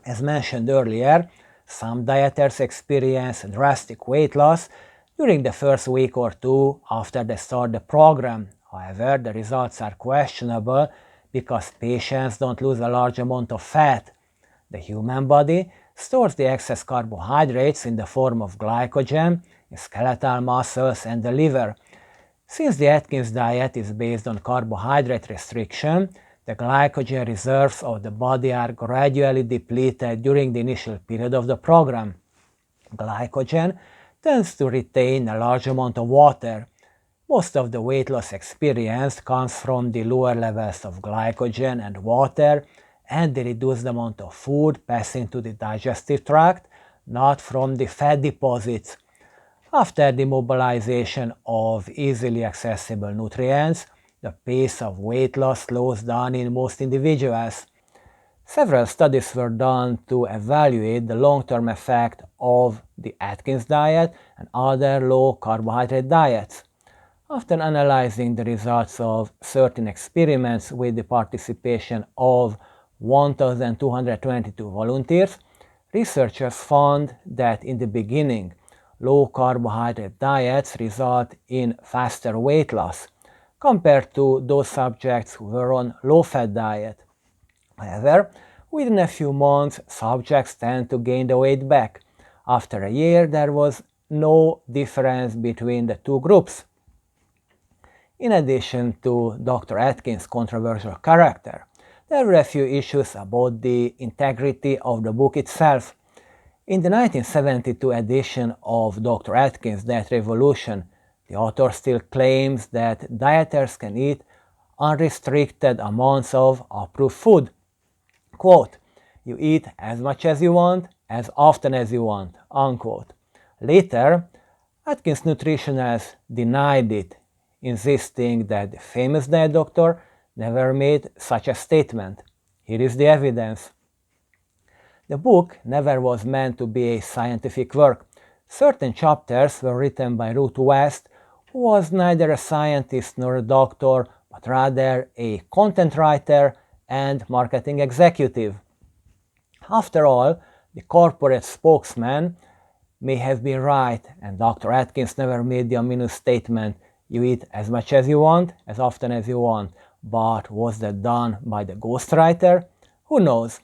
As mentioned earlier, some dieters experience drastic weight loss during the first week or two after they start the program. However, the results are questionable because patients don't lose a large amount of fat. The human body stores the excess carbohydrates in the form of glycogen in skeletal muscles and the liver. Since the Atkins diet is based on carbohydrate restriction, the glycogen reserves of the body are gradually depleted during the initial period of the program. Glycogen tends to retain a large amount of water. Most of the weight loss experienced comes from the lower levels of glycogen and water and the reduced amount of food passing to the digestive tract, not from the fat deposits. After the mobilization of easily accessible nutrients, the pace of weight loss slows down in most individuals. Several studies were done to evaluate the long-term effect of the Atkins diet and other low-carbohydrate diets. After analyzing the results of certain experiments with the participation of 1,222 volunteers, researchers found that in the beginning, low-carbohydrate diets result in faster weight loss compared to those subjects who were on low-fat diet. However, within a few months, subjects tend to gain the weight back. After a year, there was no difference between the two groups. In addition to Dr. Atkins' controversial character, there were a few issues about the integrity of the book itself. In the 1972 edition of Dr. Atkins' Diet Revolution, the author still claims that dieters can eat unrestricted amounts of approved food. Quote, "You eat as much as you want, as often as you want," unquote. Later, Atkins nutritionists denied it, insisting that the famous diet doctor never made such a statement. Here is the evidence. The book never was meant to be a scientific work. Certain chapters were written by Ruth West, who was neither a scientist nor a doctor, but rather a content writer and marketing executive. After all, the corporate spokesman may have been right, and Dr. Atkins never made the ominous statement, "You eat as much as you want, as often as you want." But was that done by the ghostwriter? Who knows?